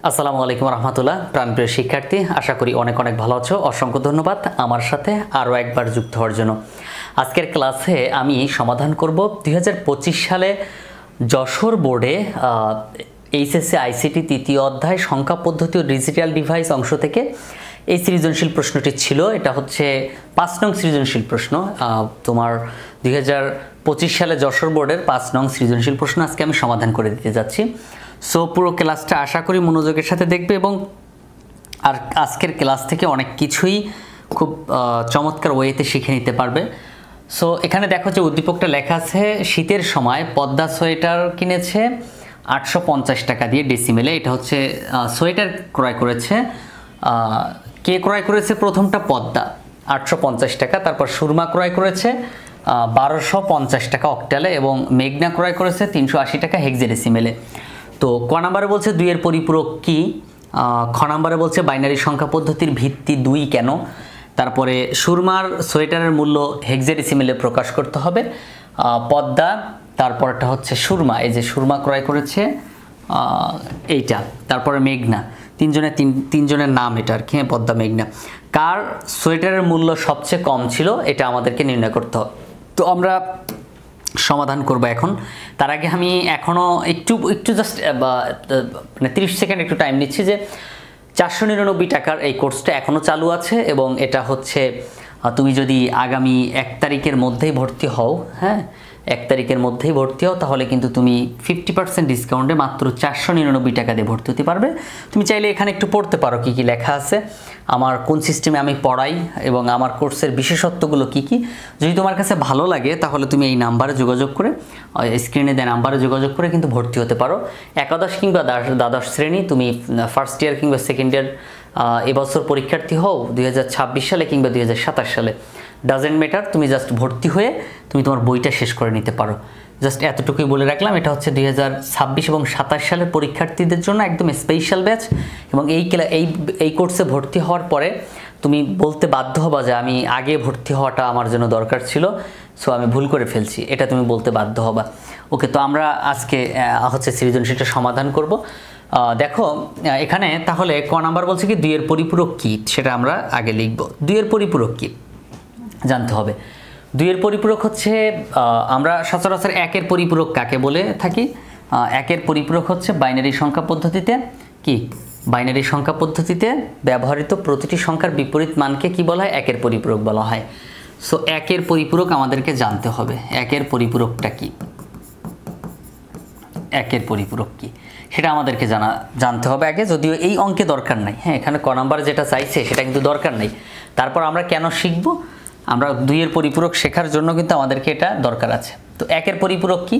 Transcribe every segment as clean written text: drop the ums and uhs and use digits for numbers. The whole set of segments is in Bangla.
আসসালামু আলাইকুম রহমতুল্লাহ। প্রাণপ্রিয় শিক্ষার্থী, আশা করি অনেক অনেক ভালো আছো। অসংখ্য ধন্যবাদ আমার সাথে আরও একবার যুক্ত হওয়ার জন্য। আজকের ক্লাসে আমি সমাধান করব 2025 সালে যশোর বোর্ডে এইচএসসি আইসিটি তৃতীয় অধ্যায় সংখ্যা পদ্ধতি ও ডিজিটাল ডিভাইস অংশ থেকে এই সৃজনশীল প্রশ্নটি ছিল। এটা হচ্ছে 5 নং সৃজনশীল প্রশ্ন। তোমার 2025 সালে যশোর বোর্ডের 5 নং সৃজনশীল প্রশ্ন আজকে আমি সমাধান করে দিতে যাচ্ছি। সো পুরো ক্লাসটা আশা করি মনোযোগের সাথে দেখবে এবং আজকের ক্লাস থেকে অনেক কিছুই খুব চমৎকার ওয়েতে শিখে নিতে পারবে। সো এখানে দেখো যে উদ্দীপকটা লেখা আছে, শীতের সময় পদ্মা সোয়েটার কিনেছে 850 টাকা দিয়ে ডেসিমেলে। এটা হচ্ছে সোয়েটার ক্রয় করেছে। কে ক্রয় করেছে? প্রথমটা পদ্মা 850 টাকা, তারপর সুরমা ক্রয় করেছে 1250 টাকা অক্টালে এবং মেঘনা ক্রয় করেছে 380 টাকা হেক্সাডেসিমেলে। তো ক নাম্বারে বলছে 2 এর পরিপূরক কি? খ নাম্বারে বলছে বাইনারি সংখ্যা পদ্ধতির ভিত্তি 2 কেন? তারপরে সুরমার সোয়েটারের মূল্য হেক্সাডেসিমেলে প্রকাশ করতে হবে। পদ্মা, তারপরটা হচ্ছে সুরমা, এই যে সুরমা ক্রয় করেছে এইটা। তারপরে মেঘনা, তিনজনের নাম এটা আর কি, পদ্মা মেঘনা। কার সোয়েটারের মূল্য সবচেয়ে কম ছিল এটা আমাদেরকে নির্ণয় করতে হবে। তো আমরা সমাধান করব এখন। তার আগে আমি এখনও একটু জাস্ট মানে 30 সেকেন্ড একটু টাইম নিচ্ছি যে 499 টাকার এই কোর্সটা এখনও চালু আছে এবং এটা হচ্ছে তুমি যদি আগামী 1 তারিখের মধ্যেই ভর্তি হও, হ্যাঁ 1 তারিখের মধ্যেই ভর্তি হও, তাহলে কিন্তু তুমি 50% ডিসকাউন্টে মাত্র 499 টাকা দিয়ে ভর্তি হতে পারবে। তুমি চাইলে এখানে একটু পড়তে পারো কি কি লেখা আছে, আমার কোন সিস্টেমে আমি পড়াই এবং আমার কোর্সের বিশেষত্বগুলো কি কি। যদি তোমার কাছে ভালো লাগে তাহলে তুমি এই নাম্বারে যোগাযোগ করে, স্ক্রিনে দেওয়া নাম্বারে যোগাযোগ করে কিন্তু ভর্তি হতে পারো। একাদশ কিংবা দ্বাদশ শ্রেণী, তুমি ফার্স্ট ইয়ার কিংবা সেকেন্ড ইয়ার এবছর পরীক্ষার্থী হও 2026 সালে কিংবা 2027 সালে, ডাজেন্ট ম্যাটার, তুমি জাস্ট ভর্তি হয়ে তুমি তোমার বইটা শেষ করে নিতে পারো। জাস্ট এতটুকুই বলে রাখলাম। এটা হচ্ছে 2026 এবং 27 সালের পরীক্ষার্থীদের জন্য একদম স্পেশাল ব্যাচ এবং এই কোর্সে ভর্তি হওয়ার পরে তুমি বলতে বাধ্য হবা যে আমি আগে ভর্তি হওয়াটা আমার জন্য দরকার ছিল, সো আমি ভুল করে ফেলছি, এটা তুমি বলতে বাধ্য হবা। ওকে, তো আমরা আজকে হচ্ছে সৃজনশীলটা সমাধান করব। দেখো এখানে তাহলে ক নাম্বার বলছে কি 2 এর পরিপূরক কি, সেটা আমরা আগে লিখব। 2 এর পরিপূরক কি জানতে হবে। 2 এর পরিপূরক হচ্ছে, আমরা সচরাচর 1 এর পরিপূরক কাকে বলে থাকি? 1 এর পরিপূরক হচ্ছে বাইনারি সংখ্যা পদ্ধতিতে কি, বাইনারি সংখ্যা পদ্ধতিতে ব্যবহৃত প্রতিটি সংখ্যার বিপরীত মানকে কি বলা হয়? 1 এর পরিপূরক বলা হয়। সো 1 এর পরিপূরক আমাদেরকে জানতে হবে। 1 এর পরিপূরকটা কি? 1 এর পরিপূরক কি সেটা আমাদেরকে জানতে হবে আগে, যদিও এই অঙ্কে দরকার নাই। হ্যাঁ, এখানে ক নাম্বার যেটা চাইছে সেটা কিন্তু দরকার নেই। তারপর আমরা কেন শিখব? আমরা 2 এর পরিপূরক শেখার জন্য কিন্তু আমাদেরকে এটা দরকার আছে। তো 1 এর পরিপূরক কি?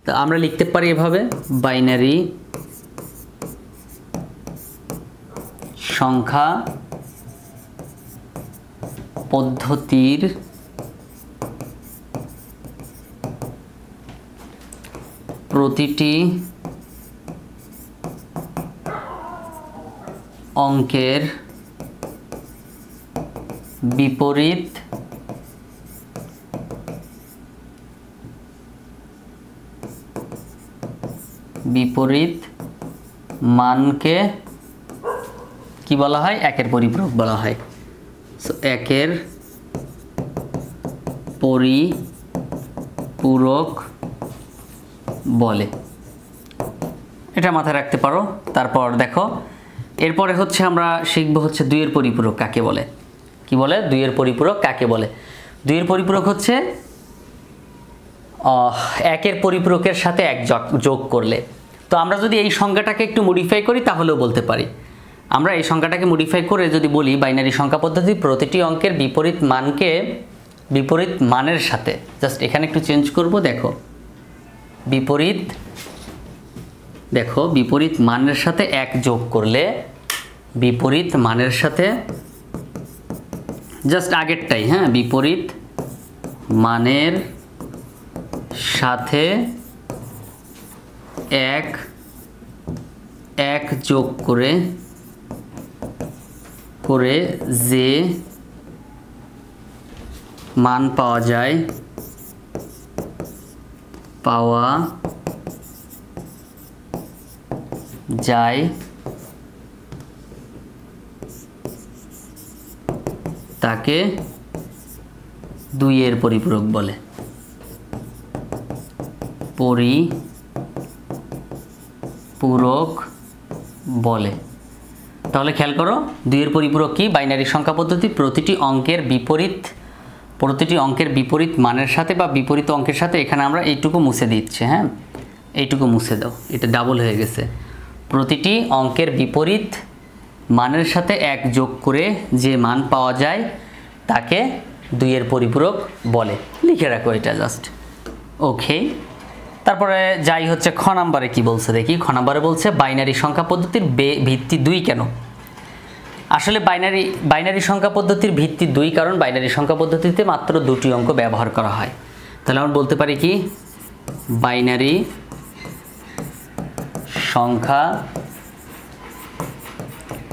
তো আমরা লিখতে পারি এভাবে, বাইনারি সংখ্যা পদ্ধতির প্রতিটি অঙ্কের বিপরীত মানকে কি বলা হয়? 1 এর পরিপূরক বলা হয়। সো 1 এর পরিপূরক বলে, এটা মাথায় রাখতে পারো। তারপর দেখো এরপরে হচ্ছে আমরা শিখব হচ্ছে 2 এর পরিপূরক কাকে বলে। কি বলে? 2 এর পরিপূরক কাকে বলে? 2 এর পরিপূরক হচ্ছে 1 এর পরিপূরকের সাথে 1 যোগ করলে। তো আমরা যদি এই সংখ্যাটাকে একটু মডিফাই করি তাহলেও বলতে পারি। আমরা এই সংখ্যাটাকে মডিফাই করে যদি বলি বাইনারি সংখ্যা পদ্ধতি প্রতিটি অঙ্কের বিপরীত মানকে বিপরীত মানের সাথে, জাস্ট এখানে একটু চেঞ্জ করব। দেখো বিপরীত মানের সাথে 1 যোগ করলে, বিপরীত মানের সাথে জাস্ট আগেরটাই, হ্যাঁ, বিপরীত মানের সাথে 1 যোগ করে যে মান পাওয়া যায় তাকে 2 এর পরিপূরক বলে। পরিপূরক বলে। তাহলে খেয়াল করো 2 এর পরিপূরক কি? বাইনারি সংখ্যা পদ্ধতি। প্রতিটি অঙ্কের বিপরীত মানের সাথে বা বিপরীত অঙ্কের সাথে, এখানে আমরা এইটুকু মুছে দিচ্ছি, হ্যাঁ এইটুকু মুছে দাও, এটা ডাবল হয়ে গেছে। প্রতিটি অঙ্কের বিপরীত মানের সাথে 1 যোগ করে যে মান পাওয়া যায় তাকে 2 এর পরিপূরক বলে। লিখে রাখো এটা জাস্ট। ওকে, তারপরে যাই হচ্ছে খ নাম্বারে কি বলছে দেখি। খ নাম্বারে বলছে বাইনারি সংখ্যা পদ্ধতির ভিত্তি 2 কেন? আসলে বাইনারি সংখ্যা পদ্ধতির ভিত্তি 2 কারণ বাইনারি সংখ্যা পদ্ধতিতে মাত্র 2টি অঙ্ক ব্যবহার করা হয়। তাহলে আমরা বলতে পারি কি বাইনারি সংখ্যা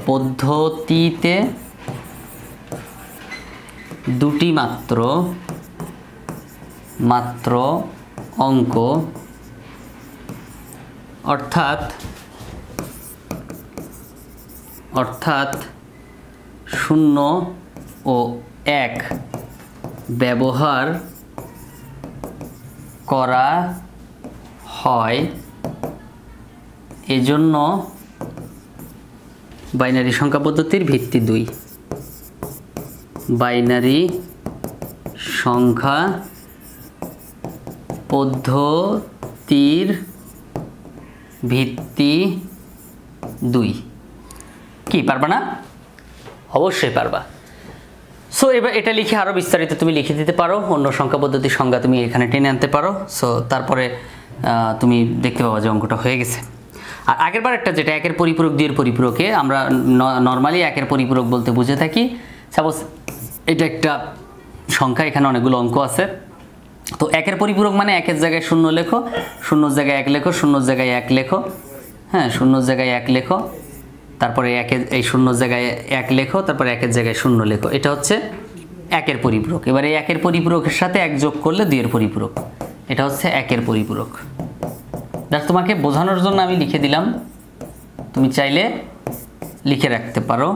পদ্ধতিতে 2টি মাত্র অঙ্ক অর্থাৎ 0 ও 1 ব্যবহার করা হয়। এজন্য বাইনারি সংখ্যা পদ্ধতির ভিত্তি 2। বাইনারি সংখ্যা পদ্ধতির ভিত্তি 2। কি পারবা না? অবশ্যই পারবা। সো এবার এটা লিখে আরও বিস্তারিত তুমি লিখে দিতে পারো, অন্য সংখ্যা পদ্ধতির সংজ্ঞা তুমি এখানে টেনে আনতে পারো। সো তারপরে তুমি দেখতে পাবা যে অঙ্কটা হয়ে গেছে। আর আগের বার একটা যেটা 1 এর পরিপূরক 2 এর পরিপূরকে আমরা নর্মালি 1 এর পরিপূরক বলতে বুঝে থাকি। সাপোজ এটা একটা সংখ্যা, এখানে অনেকগুলো অঙ্ক আছে। তো 1 এর পরিপূরক মানে 1 এর জায়গায় 0 লেখো, 0 জায়গায় 1 লেখো, 0 জায়গায় 1 লেখো, হ্যাঁ 0 জায়গায় 1 লেখো, তারপরে 1 এই 0 জায়গায় 1 লেখো, তারপরে 1 এর জায়গায় 0 লেখো। এটা হচ্ছে 1 এর পরিপূরক। এবার এই 1 এর পরিপূরকের সাথে 1 যোগ করলে 2 এর পরিপূরক। এটা হচ্ছে 1 এর পরিপূরক। দেখ তোমাকে বোঝানোর জন্য আমি লিখে দিলাম, তুমি চাইলে লিখে রাখতে পারো।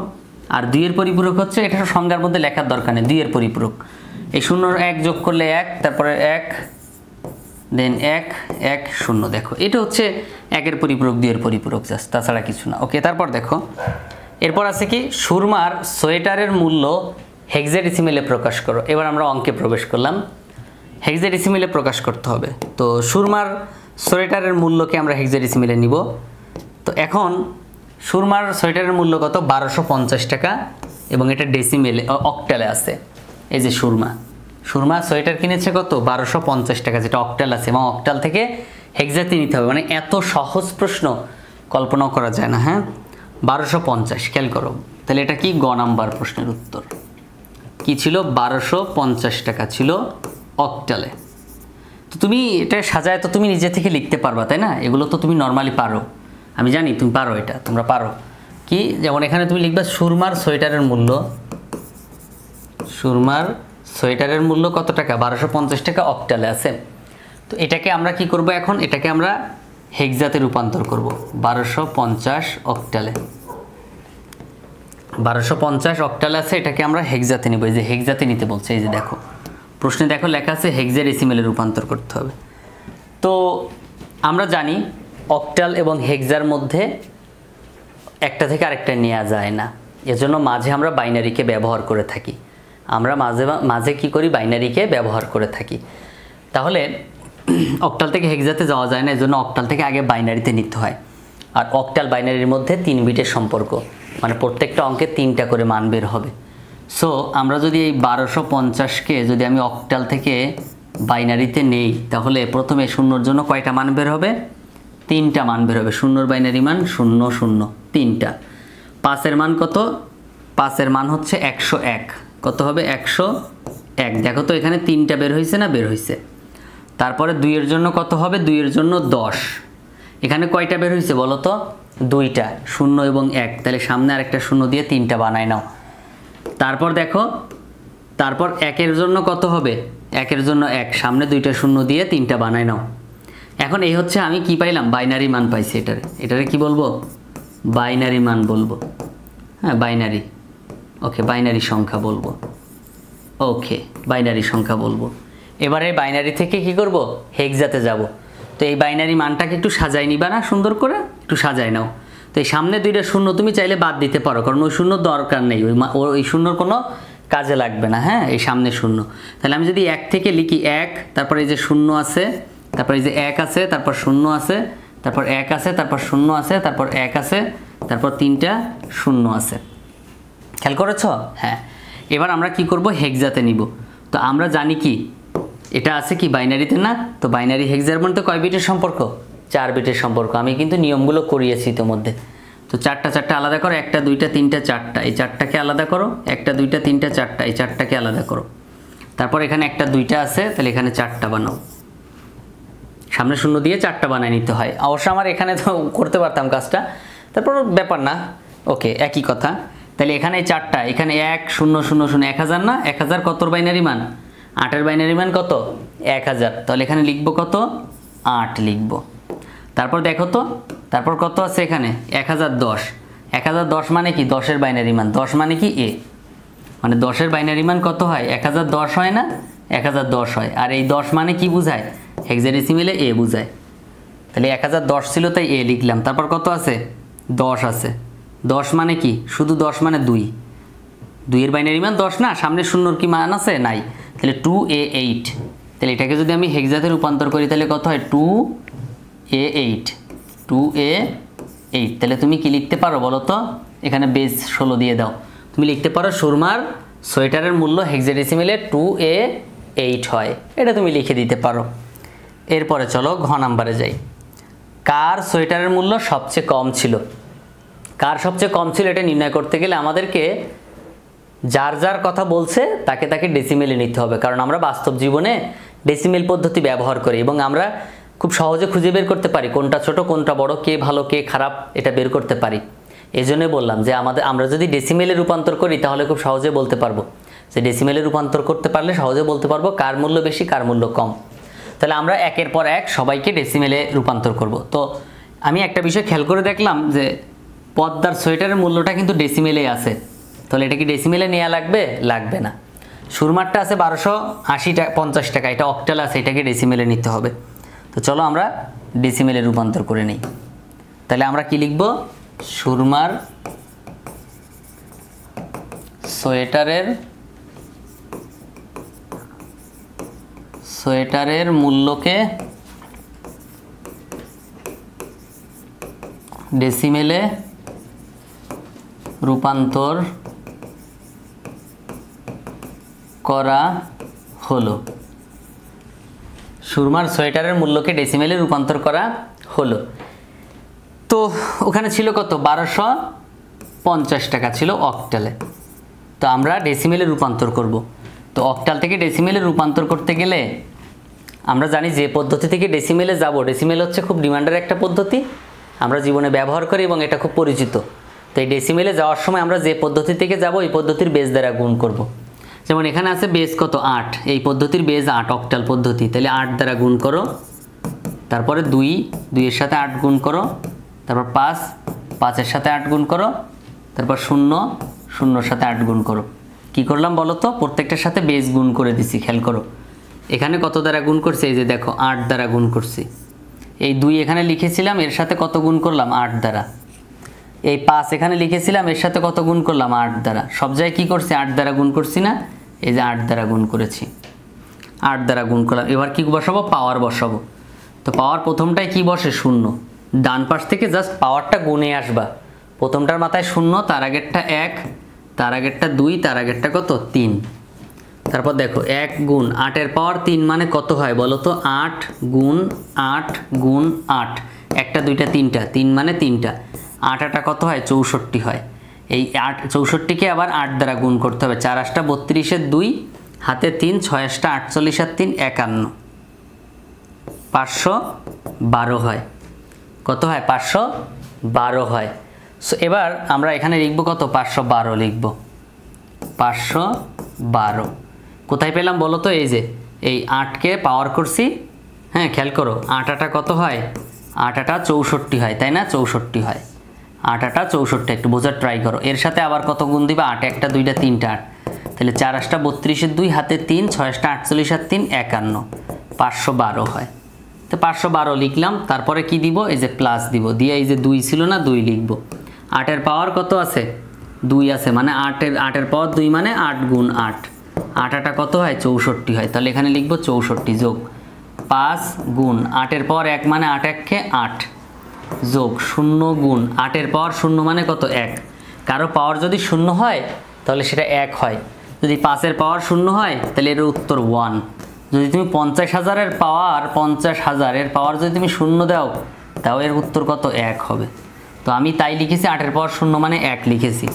আর 2 এর পরিপূরক হচ্ছে, এটা সংজ্ঞার মধ্যে লেখার দরকার নেই। 2 এর পরিপূরক এই 0 1 যোগ করলে 1, তারপরে 1 দেন 1 1 0। দেখো এটা হচ্ছে 1 এর পরিপূরক 2 এর পরিপূরক, জাস্ট, তাছাড়া কিছু না। ওকে, তারপর দেখো এরপর আছে কি সুরমার সোয়েটারের মূল্য হেক্সাডেসিমেলে প্রকাশ করো। এবার আমরা অঙ্কে প্রবেশ করলাম। হেক্সাডেসিমেলে প্রকাশ করতে হবে। তো সুরমার সোয়েটারের মূল্যকে আমরা হেক্সাডেসিমেলে নিব। তো এখন সুরমার সোয়েটারের মূল্য কত? 1250 টাকা, এবং এটা ডেসিমেলে অক্টালে আছে। এই যে সুরমা সোয়েটার কিনেছে কত? 1250 টাকা, যেটা অক্টাল আছে, এবং অক্টাল থেকে হেক্সাতে নিতে হবে। মানে এত সহজ প্রশ্ন কল্পনাও করা যায় না। হ্যাঁ 1250, খেয়াল করো। তাহলে এটা কি? গ নাম্বার প্রশ্নের উত্তর কি ছিল? 1250 টাকা ছিল অক্টালে। তো তুমি এটা সাজায় তো তুমি নিজে থেকে লিখতে পারবা, তাই না? এগুলো তো তুমি নর্মালি পারো, আমি জানি তুমি পারো, এটা তোমরা পারো। কি যেমন এখানে তুমি লিখবা সুরমার সোয়েটারের মূল্য, সুরমার সোয়েটারের মূল্য কত টাকা? 1250 টাকা, অক্টালে আছে। তো এটাকে আমরা কি করব এখন? এটাকে আমরা হেক্সাতে রূপান্তর করব। 1250 অক্টালে, 1250 অক্টালে আছে, এটাকে আমরা হেক্সাতে নিব। এই যে হেক্সাতে নিতে বলছে, এই যে দেখো প্রশ্নে দেখো লেখা আছে হেক্সাডেসিমেলে রূপান্তর করতে হবে। তো আমরা জানি অক্টাল এবং হেক্সার মধ্যে একটা থেকে আরেকটা নেওয়া যায় না, এজন্য মাঝে আমরা বাইনারিকে ব্যবহার করে থাকি। আমরা মাঝে কি করি? বাইনারিকে ব্যবহার করে থাকি। তাহলে অক্টাল থেকে হেক্সাতে যাওয়া যায় না, এজন্য অক্টাল থেকে আগে বাইনারিতে নিতে হয়। আর অক্টাল বাইনারির মধ্যে 3 বিটের সম্পর্ক, মানে প্রত্যেকটা অঙ্কে 3টা করে মান বের হবে। সো আমরা যদি এই 1250কে যদি আমি অক্টাল থেকে বাইনারিতে নেই, তাহলে প্রথমে 0-র জন্য কয়টা মান বের হবে? 3টা মান বের হবে। 0-র বাইনারি মান 0 0 3টা। 5-এর মান কত? 5-এর মান হচ্ছে 101। কত হবে? 101। দেখো তো এখানে 3টা বের হয়েছে না? বের হয়েছে। তারপরে 2-এর জন্য কত হবে? 2-এর জন্য 10। এখানে কয়টা বের হয়েছে বলো তো? 2টা, 0 এবং 1। তাহলে সামনে আরেকটা 0 দিয়ে 3টা বানায় নাও। তারপর দেখো, তারপর 1-এর জন্য কত হবে? 1-এর জন্য 1, সামনে 2টা 0 দিয়ে 3টা বানায় নাও। এখন এই হচ্ছে আমি কি পাইলাম? বাইনারি মান পাইছি। এটারে কি বলবো? বাইনারি মান বলবো। হ্যাঁ বাইনারি, ওকে বাইনারি সংখ্যা বলবো। ওকে, বাইনারি সংখ্যা বলবো। এবারে বাইনারি থেকে কি করব, হেক্সাতে যাব। তো এই বাইনারি মানটাকে একটু সাজাই নিবা না, সুন্দর করে একটু সাজাই নাও। তো এই সামনে দুইটা শূন্য তুমি চাইলে বাদ দিতে পারো, কারণ ওই শূন্য দরকার নেই, ওই শূন্যর কোনো কাজে লাগবে না। হ্যাঁ, এই সামনে শূন্য। তাহলে আমি যদি 1 থেকে লিখি 1, তারপর এই যে শূন্য আছে, তারপর এই যে 1 আছে, তারপর শূন্য আছে, তারপর 1 আছে, তারপর শূন্য আছে, তারপর 1 আছে, তারপর 3টা শূন্য আছে। খেয়াল করেছ? হ্যাঁ। এবার আমরা কি করব, হেক্সাতে নিব। তো আমরা জানি কি এটা আছে কি বাইনারিতে না, তো বাইনারি হেক্সার মধ্যে কয় বিটের সম্পর্ক, 4 বিটের সম্পর্ক। আমি কিন্তু নিয়মগুলো করিয়েছি ইতিমধ্যে। তো 4টা আলাদা করো, 1টা 2টা 3টা 4টা, এই 4টাকে আলাদা করো, 1টা 2টা 3টা 4টা, এই 4টাকে আলাদা করো। তারপর এখানে 1টা 2টা আছে, তাহলে এখানে 4টা বানাও। সামনে শূন্য দিয়ে 4টা বানায় নিতে হয়। অবশ্য আমার এখানে তো করতে পারতাম কাজটা, তারপর ব্যাপার না, ওকে, একই কথা। তাহলে এখানে 4টা, এখানে 1 0 0 0, 1000 না, 1000 কতর বাইনারি মান, 8-এর বাইনারি মান কত, 1000। তাহলে এখানে লিখবো কত, 8 লিখবো। তারপর দেখো তো, তারপর কত আছে এখানে, 1010। 1010 মানে কি, 10-এর বাইনারি মান। 10 মানে কি এ, মানে 10-এর বাইনারি মান কত হয়, 1010 হয় না, 1010 হয়। আর এই 10 মানে কি বুঝায়, হেক্সাডেসিমেলে এ বুঝায়। তাহলে 1010 ছিল, তাই এ লিখলাম। তারপর কত আছে, 10 আছে। 10 মানে কি, শুধু 10 মানে 2, 2-এর বাইনারি মান 10 না, সামনে শূন্যর কি মান আছে, নাই। তাহলে 2a8। তাহলে এটাকে যদি আমি হেক্সাতে রূপান্তর করি তাহলে কত হয়, 2a8, 2a8। তাহলে তুমি কি লিখতে পারো বলো তো, এখানে বেস 16 দিয়ে দাও। তুমি লিখতে পারো সুরমার সোয়েটারের মূল্য হেক্সাডেসিমেলে 2a8 হয়, এটা তুমি লিখে দিতে পারো। এরপরে চলো ঘ নাম্বারে যাই। কার সোয়েটারের মূল্য সবচেয়ে কম ছিল, কার সবচেয়ে কম ছিল এটা নির্ণয় করতে গেলে আমাদেরকে যার যার কথা বলছে তাকে তাকে ডেসিমেলে নিতে হবে, কারণ আমরা বাস্তব জীবনে ডেসিমেল পদ্ধতি ব্যবহার করি এবং আমরা খুব সহজে খুঁজে বের করতে পারি কোনটা ছোট কোনটা বড়, কে ভালো কে খারাপ, এটা বের করতে পারি। এই জন্যই বললাম যে আমরা যদি ডেসিমেলে রূপান্তর করি তাহলে খুব সহজে বলতে পারবো, যে ডেসিমেলে রূপান্তর করতে পারলে সহজে বলতে পারবো কার মূল্য বেশি কার মূল্য কম। তাহলে আমরা একের পর এক সবাইকে ডেসিমেলে রূপান্তর করব। তো আমি একটা বিষয় খেয়াল করে দেখলাম যে পদ্মার সোয়েটারের মূল্যটা কিন্তু ডেসিমেলেই আছে, তাহলে এটা কি ডেসিমেলে নেওয়া লাগবে, লাগবে না। সুরমারটা আছে 1250 টাকা, এটা অক্টাল আছে, এটাকে ডেসিমেলে নিতে হবে। তো চলো আমরা ডেসিমেলে রূপান্তর করে নিই। তাহলে আমরা কি লিখব, সুরমার সোয়েটারের মূল্যকে ডেসিমেলে রূপান্তর করা হলো। সুরমার সোয়েটারের মূল্যকে ডেসিমেলে রূপান্তর করা হলো। তো ওখানে ছিল কত, 1250 টাকা ছিল অক্টালে। তো আমরা ডেসিমেলে রূপান্তর করব। তো অক্টাল থেকে ডেসিমেলে রূপান্তর করতে গেলে আমরা জানি যে পদ্ধতি থেকে ডেসিমেলে যাব, ডেসিমেল হচ্ছে খুব ডিমান্ডের একটা পদ্ধতি, আমরা জীবনে ব্যবহার করি এবং এটা খুব পরিচিত। তো এই ডেসিমেলে যাওয়ার সময় আমরা যে পদ্ধতি থেকে যাব এই পদ্ধতির বেস দ্বারা গুণ করব। যেমন এখানে আছে বেস কত, 8, এই পদ্ধতির বেস 8, অক্টাল পদ্ধতি। তাহলে 8 দ্বারা গুণ করো, তারপরে 2 এর সাথে 8 গুণ করো, তারপর 5 এর সাথে 8 গুণ করো, তারপর 0 এর সাথে 8 গুণ করো। কি করলাম বলো তো, প্রত্যেকটার সাথে বেস গুণ করে দিছি। খেয়াল করো এখানে কত দ্বারা গুণ করছি, এই যে দেখো 8 দ্বারা গুণ করছি। এই 2 এখানে লিখেছিলাম, এর সাথে কত গুণ করলাম, 8 দ্বারা। এই 5 এখানে লিখেছিলাম, এর সাথে কত গুণ করলাম, 8 দ্বারা। সব জায়গায় কী করছি, 8 দ্বারা গুণ করছি না, এই যে 8 দ্বারা গুণ করেছি, 8 দ্বারা গুণ করলাম। এবার কি বসাবো, পাওয়ার বসাবো। তো পাওয়ার প্রথমটায় কি বসে, 0। ডান পাশ থেকে জাস্ট পাওয়ারটা গুণে আসবা। প্রথমটার মাথায় 0, তার আগেরটা 1, তার আগেরটা 2, তার আগেরটা কত, 3। তারপর দেখো 1 গুণ 8-এর পাওয়ার 3 মানে কত হয় বলো তো, 8 গুণ 8 গুণ 8, 1টা 2টা 3টা, 3 মানে 3টা, 8 8 কত হয়, 64 হয়। এই 64কে আবার 8 দ্বারা গুণ করতে হবে। 4 8 32 2, হাতে 3, 6 8 48 আর 3 51, 512 হয়। কত হয়, 512 হয়। সো এবার আমরা এখানে লিখব কত, 512 লিখব, 512 কোথায় পেলাম বলো তো, এই যে এই 8কে পাওয়ার করছি। হ্যাঁ খেয়াল করো, 8 8 কত হয়, 8 8 64 হয়, তাই না, 64 হয়। 8 8 64, একটু বোঝার ট্রাই করো। এর সাথে আবার কত গুণ দিবা, 8 1টা 2টা 3টা 8, তাহলে 4 8 32 2 হাতে 3 6 8 48 আর 3 51 512 হয়। তো 512 লিখলাম, তারপরে কি দিব, এই যে প্লাস দিব, দিয়ে এই যে 2 ছিল না 2 লিখব। 8 এর পাওয়ার কত আছে, 2 আছে, মানে 8 এর পাওয়ার 2 মানে 8 গুণ 8, 8 8 কত হয় 64 হয়। তাহলে এখানে লিখব 64 যোগ 5 গুণ 8 এর পাওয়ার 1 মানে 8 1 কে 8 যোগ 0 গুণ 8 এর পাওয়ার 0 মানে কত 1। কারো পাওয়ার যদি 0 হয় তাহলে সেটা 1 হয়, যদি 5 এর পাওয়ার 0 হয় তাহলে এর উত্তর 1। যদি তুমি 50,000 এর পাওয়ার 50,000 এর পাওয়ার যদি তুমি 0 দাও তাও এর উত্তর কত 1 হবে। তো আমি তাই লিখেছি 8 এর পাওয়ার 0 মানে 1 লিখেছি।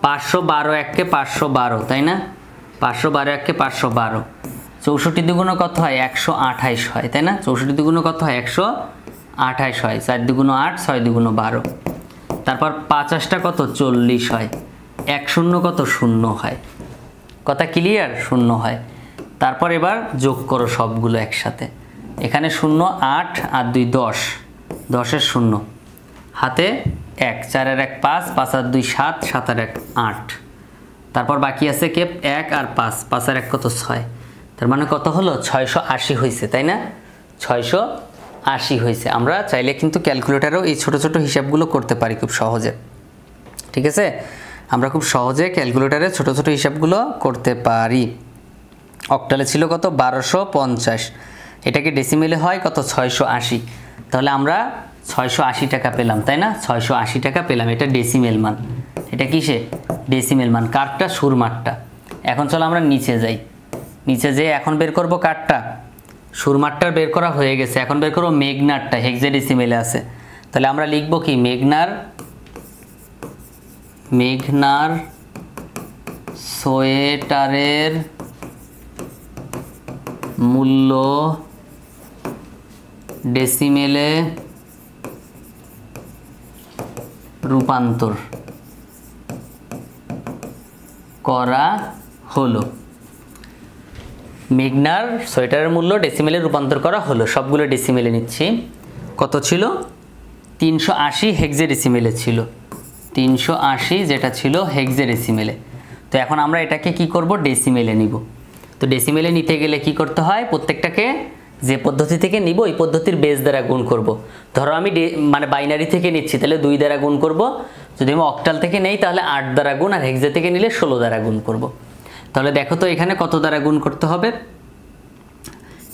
512 1 কে 512, তাই না, 512 1 কে 512, 64 দুগুণ কত হয় 128 হয়, তাই না, 64 দুগুণ কত হয় 128 হয়, 4 দুগুণ 8 6 দুগুণ 12, তারপর 50টা কত 40 হয়, 1 0 কত 0 হয়, কথা ক্লিয়ার, 0 হয়। তারপর এবার যোগ করো সবগুলো একসাথে, এখানে 0 8 আর 2 10, 10 এর 0 হাতে 1, 4 এর 1 5, 5 আর 2 7, 7 আর 1 8, তারপর বাকি আছে কে 1 আর 5, 5 আর 1 কত 6, তার মানে কত হলো 680 হয়েছে, তাই না, 680 হয়েছে। আমরা চাইলে কিন্তু ক্যালকুলেটারেও এই ছোট ছোট হিসাবগুলো করতে পারি খুব সহজে, ঠিক আছে, আমরা খুব সহজে ক্যালকুলেটারে ছোট ছোট হিসাবগুলো করতে পারি। অক্টালে ছিল কত 1250, এটাকে ডেসিমেলে হয় কত 680, তাহলে আমরা 680 টাকা পেলাম, তাই না, 680 টাকা পেলাম, এটা ডেসিমেল মান, এটা কিসে ডেসিমেল মান, কারটা সুরমারটা। এখন চলো আমরা নিচে যাই, নিচে যেয়ে এখন বের করব কারটা, সুরমারটার বের করা হয়ে গেছে, এখন বের করব মেঘনারটা, হেক্সাডেসিমেলে আছে। তাহলে আমরা লিখব কি মেঘনার সোয়েটারের মূল্য ডেসিমেলে রূপান্তর করা হলো। মেঘনার সোয়েটারের মূল্য ডেসিমেলে রূপান্তর করা হলো, সবগুলো ডেসিমেলে নিচ্ছি। কত ছিল 380 হেক্সাডেসিমেলে ছিল, 380 যেটা ছিল হেক্সাডেসিমেলে। তো এখন আমরা এটাকে কি করব ডেসিমেলে নিব। তো ডেসিমেলে নিতে গেলে কি করতে হয়, প্রত্যেকটাকে যে পদ্ধতি থেকে নিব ওই পদ্ধতির বেস দ্বারা গুণ করব। ধরো আমি মানে বাইনারি থেকে নিচ্ছি তাহলে 2 দ্বারা গুণ করব, যদি আমি অক্টাল থেকে নেই তাহলে 8 দ্বারা গুণ, আর হেক্সা থেকে নিলে 16 দ্বারা গুণ করব। তাহলে দেখো তো এখানে কত দ্বারা গুণ করতে হবে,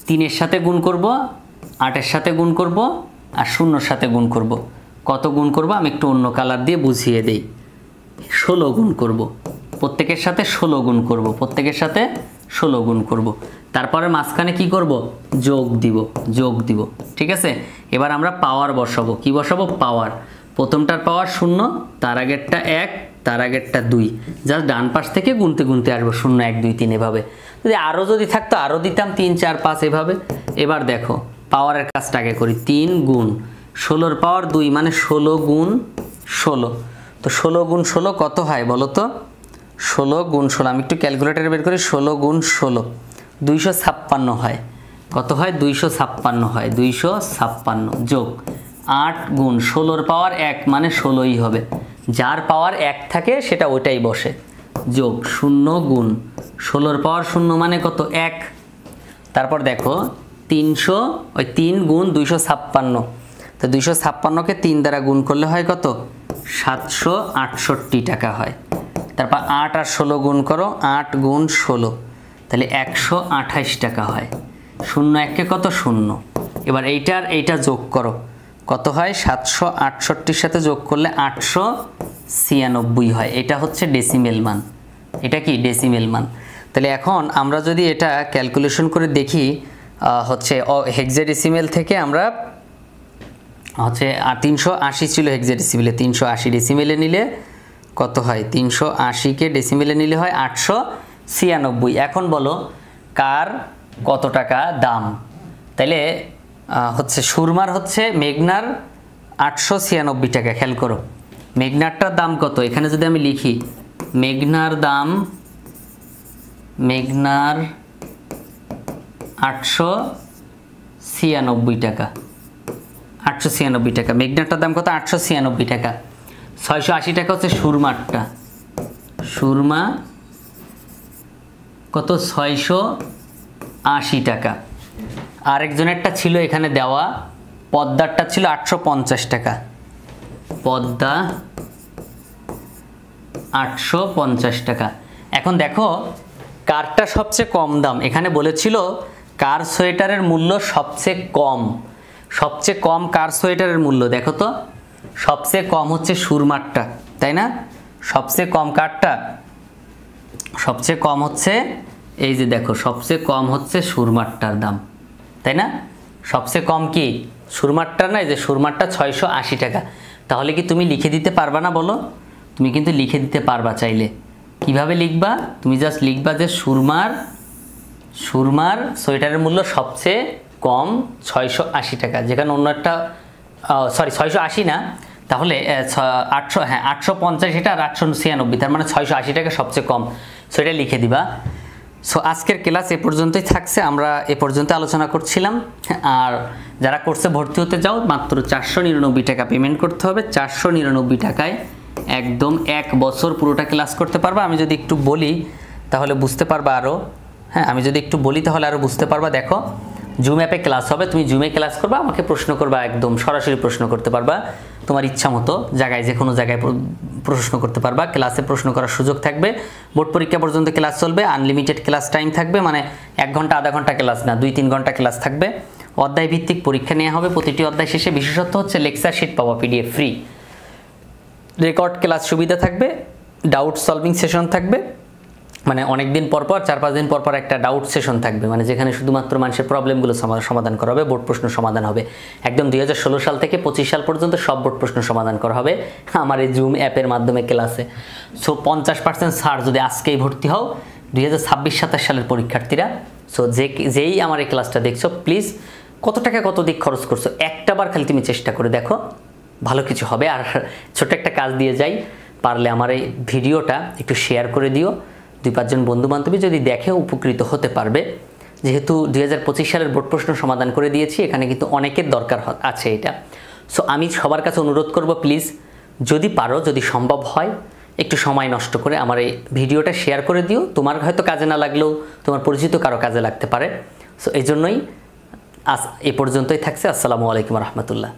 3 এর সাথে গুণ করব, 8 এর সাথে গুণ করব, আর 0 এর সাথে গুণ করব। কত গুণ করব আমি একটু অন্য কালার দিয়ে বুঝিয়ে দেই, 16 গুণ করব, প্রত্যেকের সাথে 16 গুণ করব, প্রত্যেকের সাথে 16 গুণ করব। তারপরে মাঝখানে কি করব যোগ দিব, ঠিক আছে। এবার আমরা পাওয়ার বসাবো, কি বসাবো পাওয়ার, প্রথমটার পাওয়ার 0, তার আগেরটা 1, তার আগেরটা 2, জাস্ট ডান পাশ থেকে গুনতে গুনতে আসবো 0 1 2 3 এভাবে। যদি থাকতো আরও দিতাম 3 4 5 এভাবে। এবার দেখো পাওয়ারের কাজটা আগে করি, 3 গুণ 16 পাওয়ার 2 মানে 16 গুণ 16, তো 16 গুণ 16 কত হয় বলো তো, 16 গুণ 16 আমি একটু ক্যালকুলেটারে বের করি, 16 গুণ 16 256 হয়, কত হয় 256 হয়, 256 যোগ 8 গুণ 16 পাওয়ার 1 মানে 16ই হবে, যার পাওয়ার 1 থাকে সেটা ওইটাই বসে, যোগ 0 গুণ 16 পাওয়ার 0 মানে কত 1। তারপর দেখো 3 গুণ 256, তো 256কে 3 দ্বারা গুণ করলে হয় কত 768 টাকা হয়। তারপর 8 আর 16 গুণ করো, 8 গুণ 16 তাহলে 128 টাকা হয়, 0 1 কত 0। এবার এইটা যোগ করো, কত হয় 768 সাথে যোগ করলে 896 হয়, এটা হচ্ছে ডেসিমেল মান, এটা কি ডেসিমেল মান। তাহলে এখন আমরা যদি এটা ক্যালকুলেশন করে দেখি, হচ্ছে হেক্সাডেসিমেল থেকে আমরা হচ্ছে 380 ছিল হেক্সাডেসিমেলে, 380 ডেসিমেলে নিলে কত হয়, 380কে ডেসিমেলে নিলে হয় 896। এখন বলো কার কত টাকা দাম, তাইলে হচ্ছে সুরমার হচ্ছে মেঘনার 896 টাকা। খেয়াল করো মেঘনারটার দাম কত, এখানে যদি আমি লিখি মেঘনার 896 টাকা, 896 টাকা, মেঘনারটার দাম কত 896 টাকা। 680 টাকা হচ্ছে সুরমারটা, সুরমা কত 680 টাকা। আরেকজনেরটা ছিল এখানে দেওয়া, পদ্মারটা ছিল 850 টাকা, পদ্মা 850 টাকা। এখন দেখো কারটা সবচেয়ে কম দাম, এখানে বলেছিল কার সোয়েটারের মূল্য সবচেয়ে কম কার সোয়েটারের মূল্য, দেখো তো সবচেয়ে কম হচ্ছে সুরমারটা, তাই না? সবচেয়ে কম কারটা, সবচেয়ে কম হচ্ছে এই যে দেখো, সবচেয়ে কম হচ্ছে সুরমারটার দাম, তাই না? সবচেয়ে কম কি সুরমারটার, না? এই যে সুরমারটা 680 টাকা। তাহলে কি তুমি লিখে দিতে পারবা না বলো? তুমি কিন্তু লিখে দিতে পারবা চাইলে। কিভাবে লিখবা? তুমি জাস্ট লিখবা যে সুরমার সোয়েটারের মূল্য সবচেয়ে কম 680 টাকা, যেখানে অন্য একটা সরি 680 না, তাহলে 800, হ্যাঁ 850 এটা আর 896, তার মানে 680 টাকা সবচেয়ে কম। সো এটা লিখে দিবা। সো আজকের ক্লাস এ পর্যন্তই থাকছে, আমরা এ পর্যন্ত আলোচনা করছিলাম। আর যারা কোর্সে ভর্তি হতে যাও মাত্র 499 টাকা পেমেন্ট করতে হবে। 499 টাকায় একদম 1 বছর পুরোটা ক্লাস করতে পারবা। আমি যদি একটু বলি তাহলে বুঝতে পারবা আরও, হ্যাঁ আমি যদি একটু বলি তাহলে আরও বুঝতে পারবা। দেখো জুম অ্যাপে ক্লাস হবে, তুমি জুমে ক্লাস করবা, আমাকে প্রশ্ন করবা, একদম সরাসরি প্রশ্ন করতে পারবা, তোমার ইচ্ছা মতো জায়গায় যে কোনো জায়গায় প্রশ্ন করতে পারবা। ক্লাসে প্রশ্ন করার সুযোগ থাকবে, বোর্ড পরীক্ষা পর্যন্ত ক্লাস চলবে, আনলিমিটেড ক্লাস টাইম থাকবে, মানে 1 ঘন্টা আধা ঘন্টা ক্লাস না, 2-3 ঘন্টা ক্লাস থাকবে। অধ্যায় ভিত্তিক পরীক্ষা নেওয়া হবে প্রতিটি অধ্যায় শেষে। বিশেষত্ব হচ্ছে লেকচার শিট পাওয়া PDF ফ্রি, রেকর্ড ক্লাস সুবিধা থাকবে, ডাউট সলভিং সেশন থাকবে, মানে অনেক দিন পর 4-5 দিন পর একটা ডাউট সেশন থাকবে, মানে যেখানে শুধুমাত্র মানুষের প্রবলেমগুলো সমাধান করা হবে, বোর্ড প্রশ্ন সমাধান হবে। একদম 2016 সাল থেকে 25 সাল পর্যন্ত সব বোর্ড প্রশ্ন সমাধান করা হবে আমার এই জুম অ্যাপের মাধ্যমে ক্লাসে। সো 50% ছাড় যদি আজকেই ভর্তি হও 2026-27 সালের পরীক্ষার্থীরা। সো যেই আমার এই ক্লাসটা দেখছো প্লিজ কত টাকা কত দিক খরচ করছো একটাবার খালি তুমি চেষ্টা করে দেখো, ভালো কিছু হবে। আর ছোট্ট একটা কাজ দিয়ে যাই, পারলে আমার এই ভিডিওটা একটু শেয়ার করে দিও, 2-5 জন বন্ধু বান্ধবী যদি দেখে উপকৃত হতে পারবে। যেহেতু 2025 সালের বোর্ড প্রশ্ন সমাধান করে দিয়েছি, এখানে কিন্তু অনেকের দরকার আছে এটা। সো আমি সবার কাছে অনুরোধ করব প্লিজ যদি পারো, যদি সম্ভব হয় একটু সময় নষ্ট করে আমার এই ভিডিওটা শেয়ার করে দিও। তোমার হয়তো কাজে না লাগলেও তোমার পরিচিত কারো কাজে লাগতে পারে। সো এই জন্যই আজ এ পর্যন্তই থাকছে। আসসালামু আলাইকুম রহমতুল্লাহ।